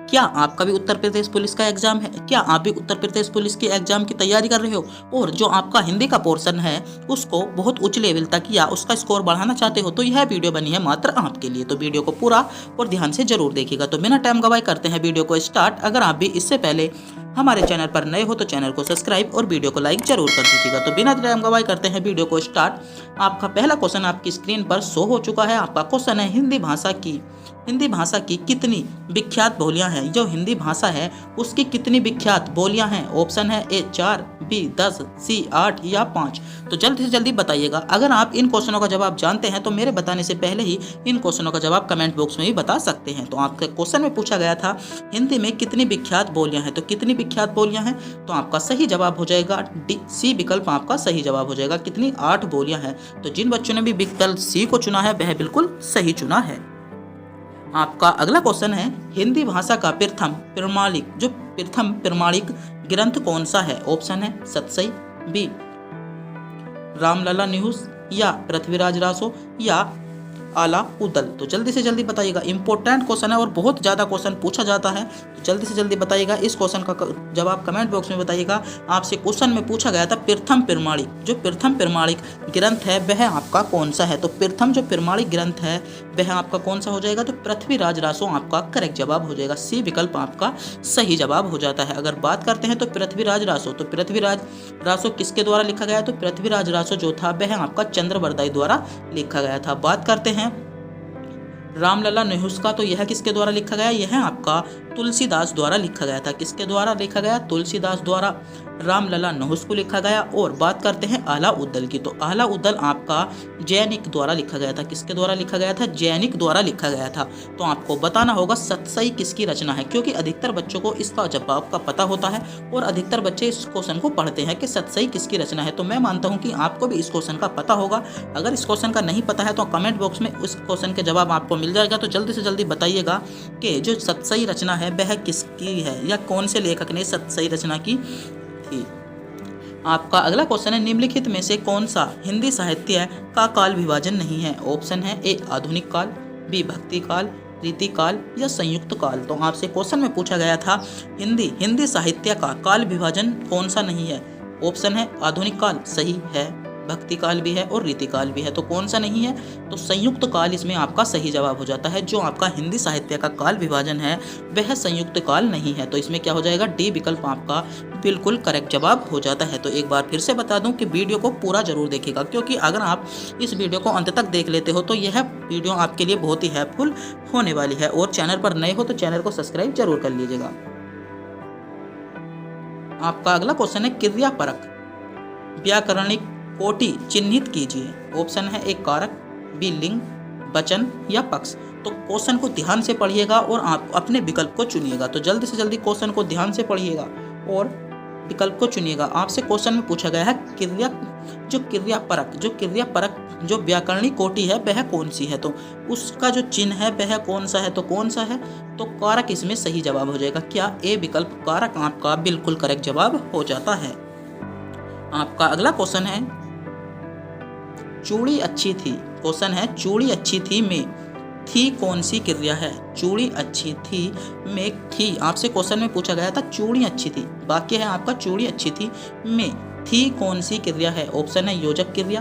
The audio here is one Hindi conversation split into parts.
क्या आपका भी उत्तर प्रदेश पुलिस का एग्जाम है? क्या आप भी उत्तर प्रदेश पुलिस के एग्जाम की तैयारी कर रहे हो और जो आपका हिंदी का पोर्शन है उसको बहुत उच्च लेवल तक या उसका स्कोर बढ़ाना चाहते हो, तो यह वीडियो बनी है मात्र आपके लिए। तो वीडियो को पूरा और ध्यान से जरूर देखिएगा। तो बिना टाइम गवाए करते हैं वीडियो को स्टार्ट। अगर आप भी इससे पहले हमारे चैनल पर नए हो तो चैनल को सब्सक्राइब और वीडियो को लाइक जरूर कर दीजिएगा। तो बिना टाइम गवाए करते हैं वीडियो को स्टार्ट। आपका पहला क्वेश्चन आपकी स्क्रीन पर शो हो चुका है। आपका क्वेश्चन है हिंदी भाषा की कितनी विख्यात बोलियां हैं? जो हिंदी भाषा है उसकी कितनी विख्यात बोलियां हैं? ऑप्शन है ए 4, बी 10, सी 8 या 5। तो जल्दी से जल्दी बताइएगा। अगर आप इन क्वेश्चनों का जवाब जानते हैं तो मेरे बताने से पहले ही इन क्वेश्चनों का जवाब कमेंट बॉक्स में भी बता सकते हैं। तो आपके क्वेश्चन में पूछा गया था हिंदी में कितनी विख्यात बोलियां हैं, तो कितनी विख्यात बोलियां हैं? तो आपका सही जवाब हो जाएगा डी, सी विकल्प आपका सही जवाब हो जाएगा। कितनी? 8 बोलियां हैं। तो जिन बच्चों ने भी विकल्प सी को चुना है वह बिल्कुल सही चुना है। आपका अगला क्वेश्चन है हिंदी भाषा का प्रथम प्रमाणिक ग्रंथ कौन सा है? ऑप्शन है सतसई, बी रामलला न्यूज या पृथ्वीराज रासो या आला उदल। तो जल्दी से जल्दी बताइएगा। इंपॉर्टेंट क्वेश्चन है और बहुत ज़्यादा क्वेश्चन पूछा जाता है, तो जल्दी से जल्दी बताइएगा। इस क्वेश्चन का जवाब कमेंट बॉक्स में बताइएगा। आपसे क्वेश्चन में पूछा गया था प्रथम प्रमाणिक ग्रंथ है वह आपका कौन सा है? तो प्रथम जो प्रमाणिक ग्रंथ है वह आपका कौन सा हो जाएगा? तो पृथ्वीराज रासो आपका करेक्ट जवाब हो जाएगा। सी विकल्प आपका सही जवाब हो जाता है। अगर बात करते हैं तो पृथ्वीराज रासो, तो पृथ्वीराज रासो किसके द्वारा लिखा गया? तो पृथ्वीराज रासो जो था वह आपका चंद्रबरदाई द्वारा लिखा गया था। बात करते हैं रामलला न्यूज का, तो यह किसके द्वारा लिखा गया? यह आपका तुलसीदास द्वारा लिखा गया था। किसके द्वारा लिखा गया? तुलसीदास द्वारा रामलला न्यूज को लिखा गया। और बात करते हैं आला उदल की, तो आला उदल आपका जैनिक द्वारा लिखा गया था। किसके द्वारा लिखा गया था? जैनिक द्वारा लिखा गया था। तो आपको बताना होगा सतसई किसकी रचना है, क्योंकि अधिकतर बच्चों को इसका जवाब का पता होता है और अधिकतर बच्चे इस क्वेश्चन को पढ़ते हैं कि सतसई किसकी रचना है। तो मैं मानता हूँ कि आपको भी इस क्वेश्चन का पता होगा। अगर इस क्वेश्चन का नहीं पता है तो कमेंट बॉक्स में उस क्वेश्चन के जवाब आपको मिल जाएगा। तो जल्दी से जल्दी बताइएगा कि जो सतसई रचना है वह किसकी है या कौन से लेखक ने सतसई रचना की थी। आपका अगला क्वेश्चन है निम्नलिखित में से कौन सा हिंदी साहित्य का काल विभाजन नहीं है? ऑप्शन है ए आधुनिक काल, बी भक्ति काल, रीति काल या संयुक्त काल। तो आपसे क्वेश्चन में पूछा गया था हिंदी साहित्य का काल विभाजन कौन सा नहीं है? ऑप्शन है आधुनिक काल सही है, भक्ति काल भी है और रीति काल भी है। तो कौन सा नहीं है? तो संयुक्त काल इसमें आपका सही जवाब हो जाता है। जो आपका हिंदी साहित्य का काल विभाजन है वह संयुक्त काल नहीं है। तो इसमें क्या हो जाएगा? डी विकल्प आपका बिल्कुल करेक्ट जवाब हो जाता है। तो एक बार फिर से बता दूं कि वीडियो को पूरा जरूर देखिएगा, क्योंकि अगर आप इस वीडियो को अंत तक देख लेते हो तो यह वीडियो आपके लिए बहुत ही हेल्पफुल होने वाली है। और चैनल पर नए हो तो चैनल को सब्सक्राइब जरूर कर लीजिएगा। आपका अगला क्वेश्चन है क्रियापरक व्याकरणिक कोटि चिन्हित कीजिए। ऑप्शन है एक कारक, बी लिंग, वचन या पक्ष। तो क्वेश्चन को ध्यान से पढ़िएगा और आप अपने विकल्प को चुनिएगा। तो जल्दी से जल्दी क्वेश्चन को ध्यान से पढ़िएगा और विकल्प को चुनिएगा। आपसे क्वेश्चन में पूछा गया है क्रियापरक जो व्याकरणिक कोटि है वह कौन सी है? तो उसका जो चिन्ह है वह कौन सा है? तो कौन सा है? तो कारक इसमें सही जवाब हो जाएगा। क्या? ए विकल्प कारक आपका बिल्कुल करेक्ट जवाब हो जाता है। आपका अगला क्वेश्चन है चूड़ी अच्छी थी। क्वेश्चन है चूड़ी अच्छी थी में थी कौन सी क्रिया है? चूड़ी अच्छी थी में थी आपसे क्वेश्चन में पूछा गया था चूड़ी अच्छी थी। वाक्य है आपका चूड़ी अच्छी थी में थी कौन सी क्रिया है? ऑप्शन है योजक क्रिया,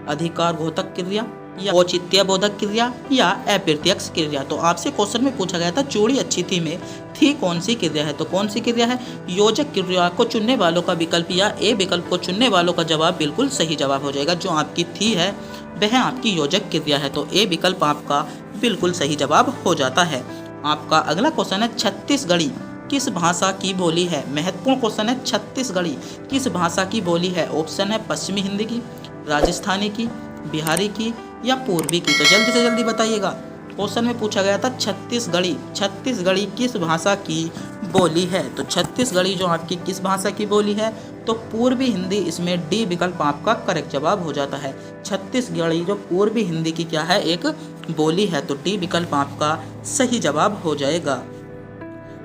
अधिकार घोतक क्रिया या औचित्य बोधक क्रिया या अप्रत्यक्ष क्रिया। तो आपसे क्वेश्चन में पूछा गया था चूड़ी अच्छी थी में थी कौन सी क्रिया है? तो कौन सी क्रिया है? योजक क्रिया को चुनने वालों का विकल्प या ए विकल्प को चुनने वालों का जवाब बिल्कुल सही जवाब हो जाएगा। जो आपकी थी है वह आपकी योजक क्रिया है। तो ए विकल्प आपका बिल्कुल सही जवाब हो जाता है। आपका अगला क्वेश्चन है छत्तीसगढ़ी किस भाषा की बोली है? महत्वपूर्ण क्वेश्चन है। छत्तीसगढ़ी किस भाषा की बोली है? ऑप्शन है पश्चिमी हिंदी की, राजस्थानी की, बिहारी की या पूर्वी की। तो जल्दी से जल्दी बताइएगा। क्वेश्चन में पूछा गया था छत्तीसगढ़ी किस भाषा की बोली है? तो छत्तीसगढ़ी जो आपकी किस भाषा की बोली है? तो पूर्वी हिंदी। इसमें डी विकल्प आपका करेक्ट जवाब हो जाता है। छत्तीसगढ़ी जो पूर्वी हिंदी की क्या है? एक बोली है। तो डी विकल्प आपका सही जवाब हो जाएगा।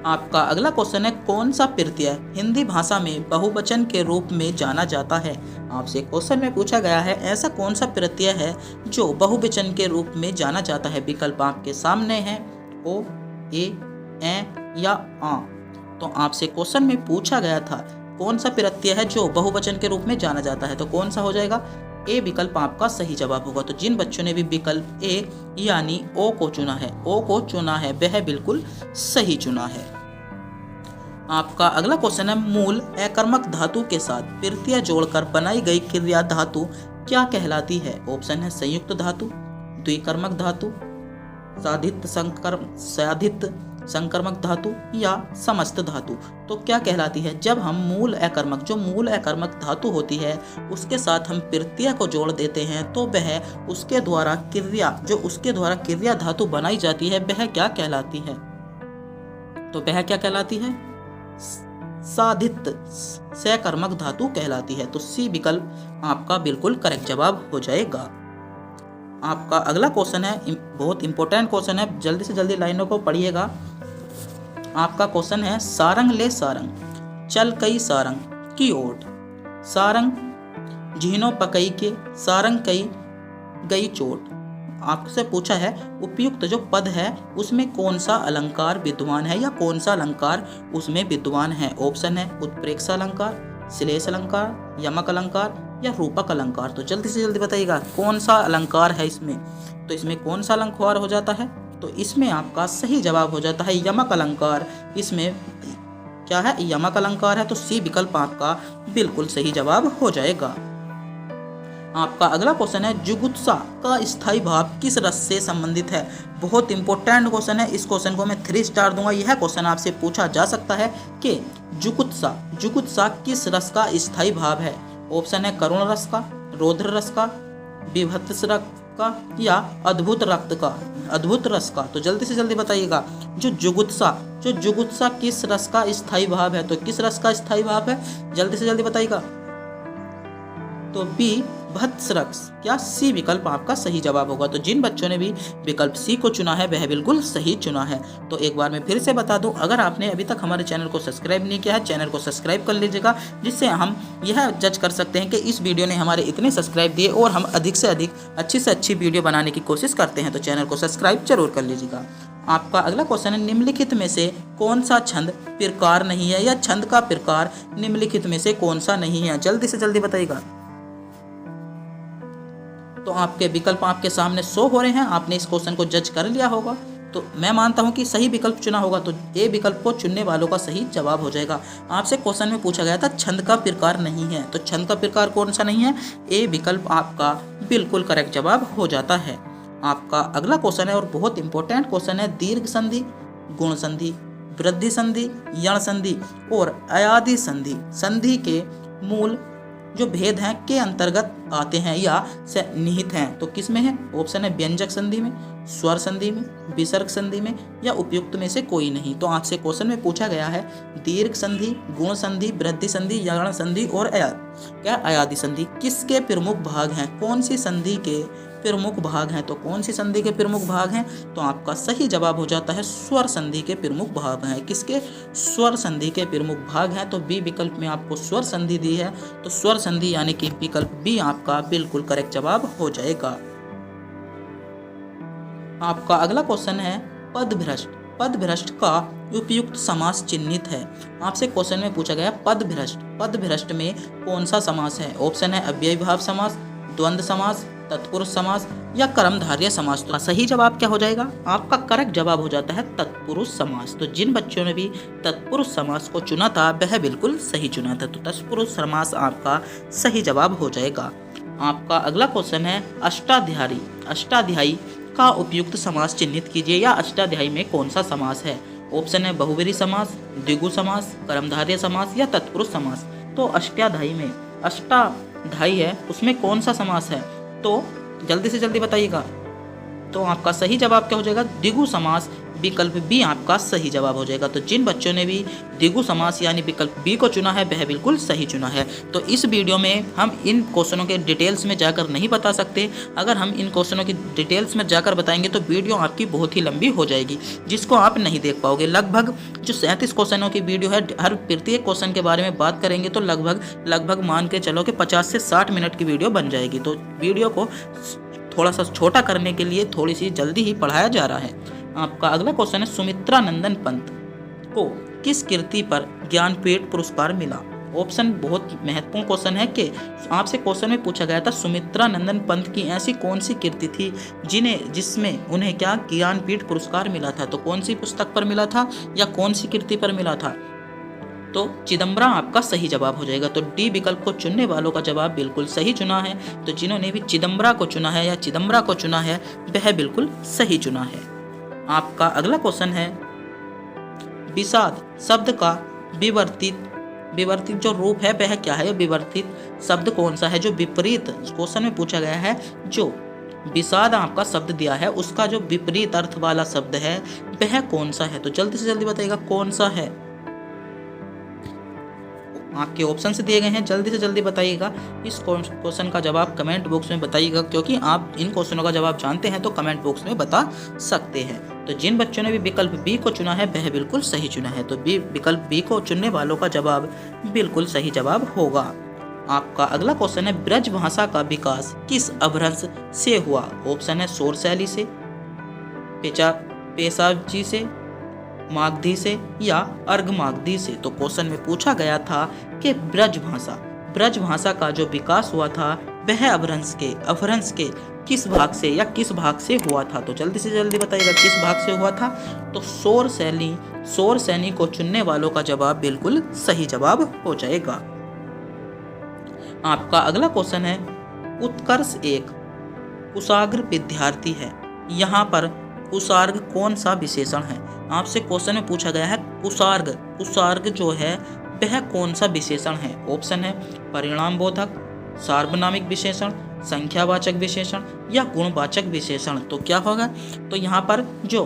आपका अगला क्वेश्चन है कौन सा प्रत्यय हिंदी भाषा में बहुवचन के रूप में जाना जाता है? आपसे क्वेश्चन में पूछा गया है ऐसा कौन सा प्रत्यय है जो बहुवचन के रूप में जाना जाता है? विकल्प आपके सामने है। ओ, ए, ए या आ। तो आपसे क्वेश्चन में पूछा गया था कौन सा प्रत्यय है जो बहुवचन के रूप में जाना जाता है, तो कौन सा हो जाएगा? ए विकल्प आपका सही जवाब होगा। तो जिन बच्चों ने भी विकल्प ए यानी ओ को चुना है, ओ को चुना है, वह बिल्कुल सही चुना है। आपका अगला क्वेश्चन है मूल अकर्मक धातु के साथ प्रत्यय जोड़कर बनाई गई क्रिया धातु क्या कहलाती है? ऑप्शन है संयुक्त धातु, द्विकर्मक धातु, साधित संकर्मक धातु या समस्त धातु। तो क्या कहलाती है? जब हम मूल अकर्मक, जो मूल अकर्मक धातु होती है उसके साथ हम प्रत्यय को जोड़ देते हैं तो वह उसके द्वारा क्रिया, जो उसके द्वारा क्रिया धातु बनाई जाती है वह क्या कहलाती है? तो वह क्या कहलाती है? साधित सकर्मक धातु कहलाती है। तो सी विकल्प आपका बिल्कुल करेक्ट जवाब हो जाएगा। आपका अगला क्वेश्चन है, बहुत इंपॉर्टेंट क्वेश्चन है, जल्दी से जल्दी लाइनों को पढ़िएगा। आपका क्वेश्चन है सारंग ले सारंग चल कई सारंग की ओट, सारंग झीनो पकई के सारंग कई गई चोट। आपसे पूछा है उपयुक्त जो पद है उसमें कौन सा अलंकार विद्यमान है या कौन सा अलंकार उसमें विद्यमान है। ऑप्शन है उत्प्रेक्षा अलंकार, श्लेष अलंकार, यमक अलंकार या रूपक अलंकार। तो जल्दी से जल्दी बताइएगा कौन सा अलंकार है इसमें। तो इसमें कौन सा अलंकार हो जाता है? तो इसमें आपका सही जवाब हो जाता है यमक अलंकार। इसमें क्या है? यमक अलंकार है। तो सी विकल्प आपका बिल्कुल सही जवाब हो जाएगा। आपका अगला क्वेश्चन है जुगुत्सा का स्थायी भाव किस रस से संबंधित है? बहुत इंपॉर्टेंट क्वेश्चन है, इस क्वेश्चन को मैं 3 स्टार दूंगा। यह क्वेश्चन आपसे पूछा जा सकता है कि जुगुत्सा किस रस का स्थायी भाव है? ऑप्शन है करुण रस का, रौद्र रस का, विभत्स रस का या अद्भुत रस का। तो जल्दी से जल्दी बताइएगा जो जुगुत्सा किस रस का स्थायी भाव है? तो किस रस का स्थायी भाव है? जल्दी से जल्दी बताइएगा। तो बी भत्स रस, क्या सी विकल्प आपका सही जवाब होगा। तो जिन बच्चों ने भी विकल्प सी को चुना है वह बिल्कुल सही चुना है। तो एक बार मैं फिर से बता दूं, अगर आपने अभी तक हमारे चैनल को सब्सक्राइब नहीं किया है, चैनल को सब्सक्राइब कर लीजिएगा, जिससे हम यह जज कर सकते हैं कि इस वीडियो ने हमारे इतने सब्सक्राइब दिए और हम अधिक से अधिक अच्छी से अच्छी वीडियो बनाने की कोशिश करते हैं। तो चैनल को सब्सक्राइब जरूर कर लीजिएगा। आपका अगला क्वेश्चन है निम्नलिखित में से कौन सा छंद प्रकार नहीं है, या छंद का प्रकार निम्नलिखित में से कौन सा नहीं है? जल्दी से जल्दी बताइएगा। तो आपके विकल्प आपके सामने शो हो रहे हैं, आपने इस क्वेश्चन को जज कर लिया होगा। तो मैं मानता हूं कि सही विकल्प चुना होगा। तो ए विकल्प को चुनने वालों का सही जवाब हो जाएगा। आपसे क्वेश्चन में पूछा गया था छंद का प्रकार नहीं है, तो छंद का प्रकार कौन सा नहीं है? ए विकल्प आपका बिल्कुल करेक्ट जवाब हो जाता है। आपका अगला क्वेश्चन है और बहुत इंपॉर्टेंट क्वेश्चन है दीर्घ संधि, गुण संधि, वृद्धि संधि, यण संधि और अयादि संधि, संधि के मूल जो भेद हैं के अंतर्गत आते हैं या से निहित हैं। तो किस में है? ऑप्शन है व्यंजक संधि में, स्वर संधि में, विसर्ग संधि में या उपयुक्त में से कोई नहीं। तो आपसे क्वेश्चन में पूछा गया है दीर्घ संधि, गुण संधि, वृद्धि संधि, यण संधि और अयादि संधि किसके प्रमुख भाग हैं? कौन सी संधि के प्रमुख भाग हैं? तो कौन सी संधि के प्रमुख भाग हैं? तो आपका सही जवाब हो जाता है स्वर संधि के प्रमुख भाग हैं। किसके? स्वर संधि के प्रमुख भाग हैं। तो बी विकल्प में आपको स्वर संधि दी है, तो स्वर संधि यानी कि विकल्प बी आपका बिल्कुल करेक्ट जवाब हो जाएगा। आपका अगला क्वेश्चन है पदभ्रष्ट, पदभ्रष्ट का उपयुक्त समास चिन्हित है। आपसे क्वेश्चन में पूछा गया पदभ्रष्ट, पदभ्रष्ट में कौन सा समास है? ऑप्शन है अव्ययीभाव समास, द्वंद्व समास, तत्पुरुष समास या कर्मधारय समास। तो सही जवाब क्या हो जाएगा? आपका करेक्ट जवाब हो जाता है तत्पुरुष समास। तो जिन बच्चों ने भी तत्पुरुष समास को चुना था वह बिल्कुल सही चुना था। तो तत्पुरुष समास आपका सही जवाब हो जाएगा। आपका अगला क्वेश्चन है अष्टाध्यायी, अष्टाध्यायी का उपयुक्त समास चिन्हित कीजिए, या अष्टाध्यायी में कौन सा समास है? ऑप्शन है बहुव्रीहि समास, द्विगु समास, कर्मधारय समास या तत्पुरुष समास। तो अष्टाध्यायी में अष्टाध्यायी है, उसमें कौन सा समास है? तो जल्दी से जल्दी बताइएगा। तो आपका सही जवाब क्या हो जाएगा? द्विगु समास, विकल्प बी आपका सही जवाब हो जाएगा। तो जिन बच्चों ने भी द्विगु समास यानी विकल्प बी को चुना है वह बिल्कुल सही चुना है। तो इस वीडियो में हम इन क्वेश्चनों के डिटेल्स में जाकर नहीं बता सकते। अगर हम इन क्वेश्चनों की डिटेल्स में जाकर बताएंगे तो वीडियो आपकी बहुत ही लंबी हो जाएगी, जिसको आप नहीं देख पाओगे। लगभग जो 37 क्वेश्चनों की वीडियो है, हर प्रत्येक क्वेश्चन के बारे में बात करेंगे तो लगभग मान के चलो कि 50 से 60 मिनट की वीडियो बन जाएगी। तो वीडियो को थोड़ा सा छोटा करने के लिए थोड़ी सी जल्दी ही पढ़ाया जा रहा है। आपका अगला क्वेश्चन है सुमित्रा नंदन पंत को किस कृति पर ज्ञानपीठ पुरस्कार मिला? ऑप्शन बहुत महत्वपूर्ण क्वेश्चन है कि आपसे क्वेश्चन में पूछा गया था सुमित्रा नंदन पंत की ऐसी कौन सी कृति थी जिसमें उन्हें क्या ज्ञानपीठ पुरस्कार मिला था? तो कौन सी पुस्तक पर मिला था या कौन सी कृति पर मिला था? तो चिदम्बरा आपका सही जवाब हो जाएगा। तो डी विकल्प को चुनने वालों का जवाब बिल्कुल सही चुना है। तो जिन्होंने भी चिदम्बरा को चुना है या चिदम्बरा को चुना है वह बिल्कुल सही चुना है। आपका अगला क्वेश्चन है विषाद शब्द का विवर्तित जो रूप है वह क्या है? विवर्तित शब्द कौन सा है? जो विपरीत क्वेश्चन में पूछा गया है, जो विषाद आपका शब्द दिया है उसका जो विपरीत अर्थ वाला शब्द है वह कौन सा है? तो जल्दी से जल्दी बताइएगा कौन सा है। आपके ऑप्शन से दिए गए हैं, जल्दी से जल्दी बताइएगा। इस क्वेश्चन का जवाब कमेंट बॉक्स में बताइएगा, क्योंकि आप इन क्वेश्चनों का जवाब जानते हैं तो कमेंट बॉक्स में बता सकते हैं। तो जिन बच्चों ने भी विकल्प बी को चुना है वह बिल्कुल सही चुना है। तो विकल्प बी को चुनने वालों का जवाब बिल्कुल सही जवाब होगा। आपका अगला क्वेश्चन है ब्रज भाषा का विकास किस अपभ्रंश से हुआ? ऑप्शन है शौर शैली से, पेशावजी से, मागधी से या अर्घ मागधी से। तो क्वेश्चन में पूछा गया था कि ब्रज भाषा का जो विकास हुआ था वह अपभ्रंश के किस भाग से हुआ था? तो जल्दी से जल्दी बताइएगा किस भाग से हुआ था? तो शौर सैनी को चुनने वालों का जवाब बिल्कुल सही जवाब हो जाएगा। आपका अगला क्वेश्चन है उत्कर्ष एक कुशाग्र विद्यार्थी है, यहाँ पर कुशाग्र कौन सा विशेषण है? आपसे क्वेश्चन में पूछा गया है कुशाग्र जो है वह कौन सा विशेषण है? ऑप्शन है परिणाम बोधक, सार्वनामिक विशेषण, संख्यावाचक विशेषण या गुणवाचक विशेषण। तो क्या होगा? तो यहाँ पर जो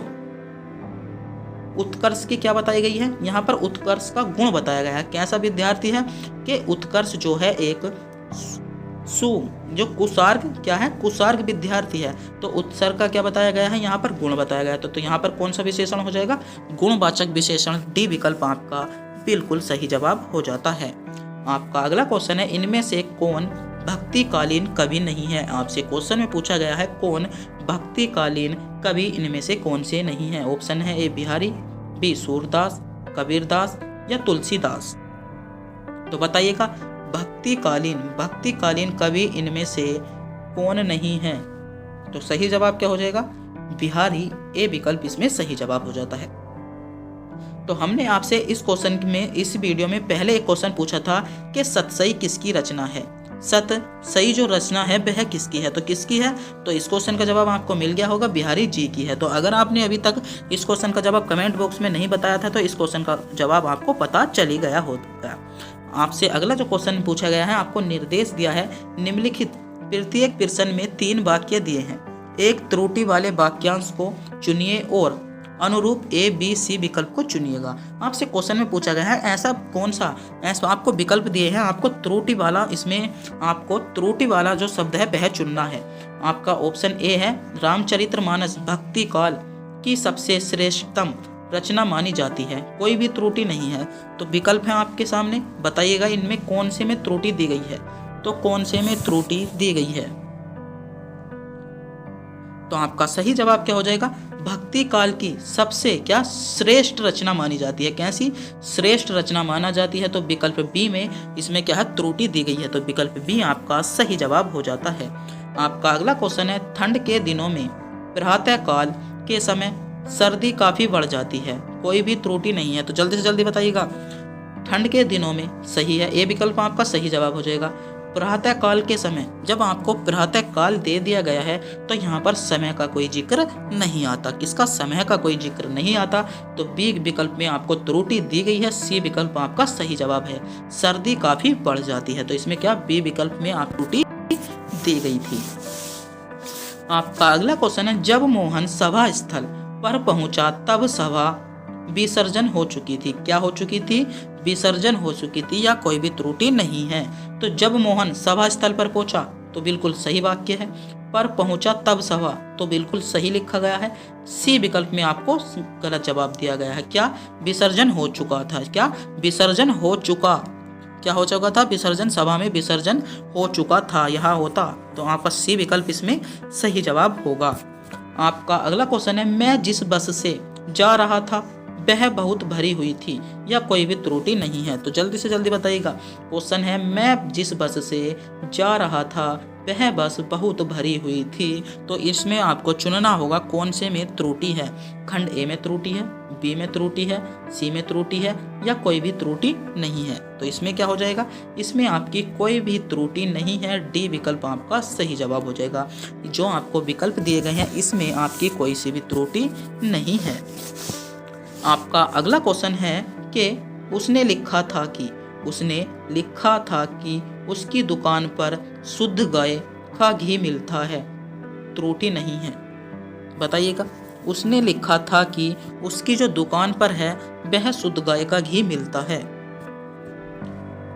उत्कर्ष की क्या बताई गई है? यहाँ पर उत्कर्ष का गुण बताया गया है। कैसा विद्यार्थी है? कि उत्कर्ष जो है एक जो कुशार्ग क्या है? कुशार्ग विद्यार्थी है। तो उत्सर्ग का क्या बताया गया है? यहाँ पर गुण बताया गया है। तो यहाँ पर कौन सा विशेषण हो जाएगा? गुणवाचक विशेषण। डी विकल्प आपका बिल्कुल सही जवाब हो जाता है। आपका अगला क्वेश्चन है इनमें से कौन भक्तिकालीन कवि नहीं है? आपसे क्वेश्चन में पूछा गया है कौन भक्तिकालीन कवि इनमें से कौन से नहीं है? ऑप्शन है ए बिहारी, बी सूरदास, कबीरदास या तुलसीदास। तो बताइएगा भक्तिकालीन कवि इनमें से कौन नहीं है? तो सही जवाब क्या हो जाएगा? बिहारी। ए विकल्प इसमें सही जवाब हो जाता है। तो हमने आपसे इस वीडियो में पहले एक क्वेश्चन पूछा था कि सतसई किसकी रचना है? सतसई जो रचना है वह किसकी है? तो किसकी है? तो इस क्वेश्चन का जवाब आपको मिल गया होगा, बिहारी जी की है। तो अगर आपने अभी तक इस क्वेश्चन का जवाब कमेंट बॉक्स में नहीं बताया था तो इस क्वेश्चन का जवाब आपको पता चल ही गया होगा। आपसे अगला जो क्वेश्चन पूछा गया है, आपको निर्देश दिया है निम्नलिखित प्रत्येक प्रश्न में 3 वाक्य दिए हैं, एक त्रुटि वाले वाक्यांश को चुनिए और अनुरूप ए बी सी विकल्प को चुनिएगा। आपसे क्वेश्चन में पूछा गया है ऐसा आपको विकल्प दिए हैं, आपको त्रुटि वाला, इसमें आपको त्रुटि वाला जो शब्द है वह चुनना है। आपका ऑप्शन ए है रामचरितमानस भक्ति काल की सबसे श्रेष्ठतम रचना मानी जाती है, कोई भी त्रुटि नहीं है। तो विकल्प है आपके सामने, बताइएगा इनमें कौन से में त्रुटि दी गई है? तो कौन से में त्रुटि दी गई है? तो आपका सही जवाब क्या हो जाएगा? भक्ति काल की सबसे क्या श्रेष्ठ रचना मानी जाती है। कैसी श्रेष्ठ रचना माना जाती है? तो विकल्प बी में इसमें क्या है? त्रुटि दी गई है। तो विकल्प बी आपका सही जवाब हो जाता है। आपका अगला क्वेश्चन है ठंड के दिनों में प्रातः काल के समय सर्दी काफी बढ़ जाती है, कोई भी त्रुटि नहीं है। तो जल्दी से जल्दी बताइएगा ठंड के दिनों में सही है, ए विकल्प आपका सही जवाब हो जाएगा। प्रातः काल के समय, जब आपको प्रातः काल दे दिया गया है तो यहाँ पर समय का कोई जिक्र नहीं आता। किसका? समय का कोई जिक्र नहीं आता। तो बी विकल्प में आपको त्रुटि दी गई है, सी विकल्प आपका सही जवाब है, सर्दी काफी बढ़ जाती है। तो इसमें क्या बी विकल्प में आप त्रुटि दी गई थी। आपका अगला क्वेश्चन है जब मोहन सभा स्थल पर पहुंचा तब सभा विसर्जन हो चुकी थी। क्या हो चुकी थी? विसर्जन हो चुकी थी, या कोई भी त्रुटि नहीं है। तो जब मोहन सभा स्थल पर पहुंचा तो बिल्कुल सही वाक्य है, पर पहुंचा तब सभा तो बिल्कुल सही लिखा गया है। सी विकल्प में आपको गलत जवाब दिया गया है। क्या? विसर्जन हो चुका था। क्या? विसर्जन हो चुका, क्या हो चुका था? विसर्जन, सभा में विसर्जन हो चुका था, यहाँ होता। तो आपका सी विकल्प इसमें सही जवाब होगा। आपका अगला क्वेश्चन है मैं जिस बस से जा रहा था वह बहुत भरी हुई थी या कोई भी त्रुटि नहीं है। तो जल्दी से जल्दी बताइएगा। क्वेश्चन है मैं जिस बस से जा रहा था वह बस बहुत भरी हुई थी। तो इसमें आपको चुनना होगा कौन से में त्रुटि है। खंड ए में त्रुटि है, बी में त्रुटि है, सी में त्रुटि है या कोई भी त्रुटि नहीं है। तो इसमें क्या हो जाएगा, इसमें आपकी कोई भी त्रुटि नहीं है। डी विकल्प आपका सही जवाब हो जाएगा। जो आपको विकल्प दिए गए हैं इसमें आपकी कोई सी भी त्रुटि नहीं है। आपका अगला क्वेश्चन है कि उसने लिखा था कि उसकी दुकान पर शुद्ध गाय का घी मिलता है। त्रुटि नहीं है। बताइएगा। उसने लिखा था कि उसकी जो दुकान पर है वह शुद्ध गाय का घी मिलता है।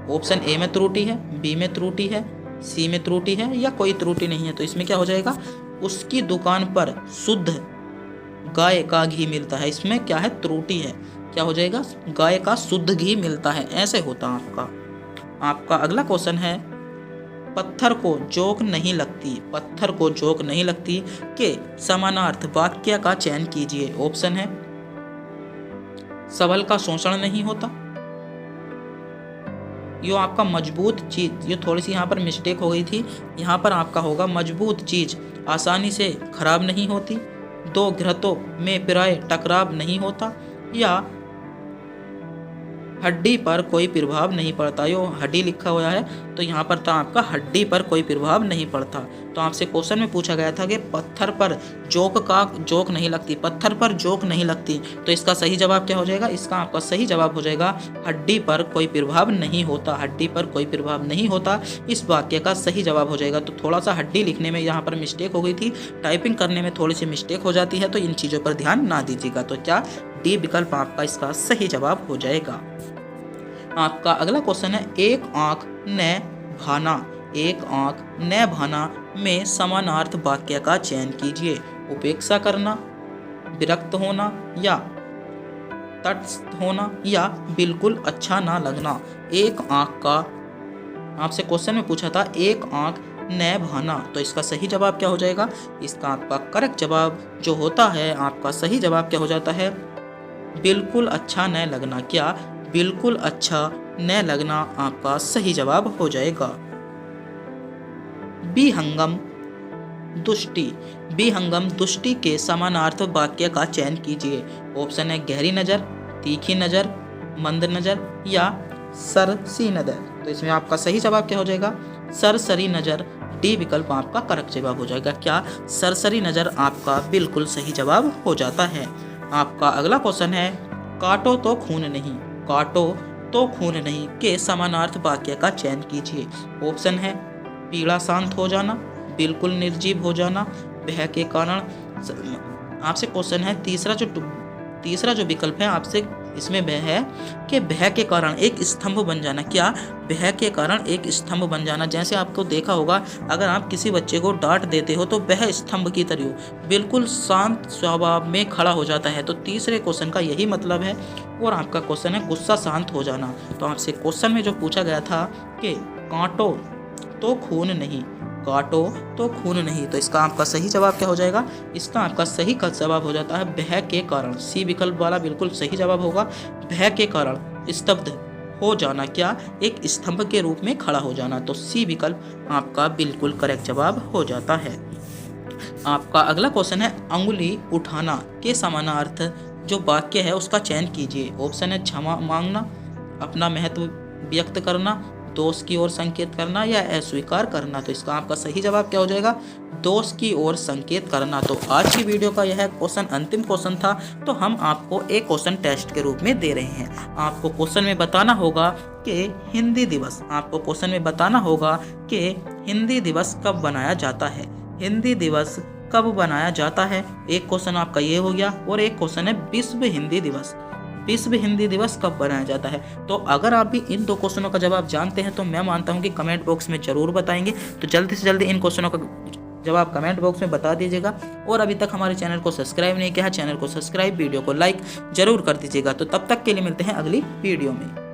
ऑप्शन ए में त्रुटि है, बी में त्रुटि है, सी में त्रुटि है या कोई त्रुटि नहीं है। तो इसमें क्या हो जाएगा, उसकी दुकान पर शुद्ध गाय का घी मिलता है। इसमें क्या है, त्रुटि है। क्या हो जाएगा, गाय का शुद्ध घी मिलता है, ऐसे होता है आपका अगला क्वेश्चन है पत्थर को जोक नहीं लगती के समानार्थ वाक्य का चयन कीजिए। ऑप्शन है सबल का शोषण नहीं होता, यो आपका मजबूत चीज, ये थोड़ी सी यहाँ पर मिस्टेक हो गई थी, यहाँ पर आपका होगा मजबूत चीज आसानी से खराब नहीं होती, दो घृतों में प्राय टकराव नहीं होता या हड्डी पर कोई प्रभाव नहीं पड़ता। यो हड्डी लिखा हुआ है तो यहाँ पर था आपका हड्डी पर कोई प्रभाव नहीं पड़ता। तो आपसे क्वेश्चन में पूछा गया था कि पत्थर पर जोक नहीं लगती, पत्थर पर जोक नहीं लगती। तो इसका सही जवाब क्या हो जाएगा, इसका आपका सही जवाब हो जाएगा हड्डी पर कोई प्रभाव नहीं होता। हड्डी पर कोई प्रभाव नहीं होता इस वाक्य का सही जवाब हो जाएगा। तो थोड़ा सा हड्डी लिखने में यहाँ पर मिस्टेक हो गई थी, टाइपिंग करने में थोड़ी सी मिस्टेक हो जाती है, तो इन चीज़ों पर ध्यान ना दीजिएगा। तो क्या डी विकल्प आपका इसका सही जवाब हो जाएगा। आपका अगला क्वेश्चन है एक आंख न भाना में समानार्थ वाक्य का चयन कीजिए। उपेक्षा करना, विरक्त होना या तटस्थ होना या बिल्कुल अच्छा ना लगना। एक आंख का आपसे क्वेश्चन में पूछा था एक आंख न भाना, तो इसका सही जवाब क्या हो जाएगा, इसका आपका करेक्ट जवाब जो होता है, आपका सही जवाब क्या हो जाता है, बिल्कुल अच्छा न लगना। क्या बिल्कुल अच्छा न लगना आपका सही जवाब हो जाएगा। विहंगम दुष्टि के समानार्थ वाक्य का चयन कीजिए। ऑप्शन है गहरी नजर, तीखी नजर, मंद नजर या सरसी नजर। तो इसमें आपका सही जवाब क्या हो जाएगा, सरसरी नजर। डी विकल्प आपका करेक्ट जवाब हो जाएगा। क्या सरसरी नजर आपका बिल्कुल सही जवाब हो जाता है। आपका अगला क्वेश्चन है काटो तो खून नहीं के समानार्थ वाक्य का चयन कीजिए। ऑप्शन है पीड़ा शांत हो जाना, बिल्कुल निर्जीव हो जाना, भय के कारण। आपसे क्वेश्चन है तीसरा जो विकल्प है आपसे इसमें वह है कि भय के कारण एक स्तंभ बन जाना। क्या भय के कारण एक स्तंभ बन जाना, जैसे आपको देखा होगा अगर आप किसी बच्चे को डांट देते हो तो वह स्तंभ की तरह बिल्कुल शांत स्वभाव में खड़ा हो जाता है। तो तीसरे क्वेश्चन का यही मतलब है। और आपका क्वेश्चन है गुस्सा शांत हो जाना। तो आपसे क्वेश्चन में जो पूछा गया था कि काटो तो खून नहीं, तो इसका आपका सही जवाब क्या हो जाएगा, इसका आपका सही का जवाब हो जाता है भय के कारण। सी विकल्प वाला बिल्कुल सही जवाब होगा, भय के कारण स्तब्ध हो जाना। क्या एक स्तंभ के रूप में खड़ा हो जाना। तो सी विकल्प आपका बिल्कुल करेक्ट जवाब हो जाता है। आपका अगला क्वेश्चन है अंगुली उठाना के समानार्थ जो वाक्य है उसका चयन कीजिए। ऑप्शन है क्षमा मांगना, अपना महत्व व्यक्त करना, दोष की ओर संकेत करना या अस्वीकार करना। तो इसका आपका सही जवाब क्या हो जाएगा, दोष की ओर संकेत करना। तो आज की वीडियो का यह क्वेश्चन अंतिम क्वेश्चन था। तो हम आपको एक क्वेश्चन टेस्ट के रूप में दे रहे हैं। आपको क्वेश्चन में बताना होगा कि हिंदी दिवस कब बनाया जाता है। हिंदी दिवस कब बनाया जाता है, एक क्वेश्चन आपका ये हो गया। और एक क्वेश्चन है विश्व हिंदी दिवस कब बनाया जाता है। तो अगर आप भी इन दो क्वेश्चनों का जवाब जानते हैं तो मैं मानता हूं कि कमेंट बॉक्स में जरूर बताएंगे। तो जल्दी से जल्दी इन क्वेश्चनों का जवाब कमेंट बॉक्स में बता दीजिएगा। और अभी तक हमारे चैनल को सब्सक्राइब नहीं किया है, चैनल को सब्सक्राइब, वीडियो को लाइक जरूर कर दीजिएगा। तो तब तक के लिए मिलते हैं अगली वीडियो में।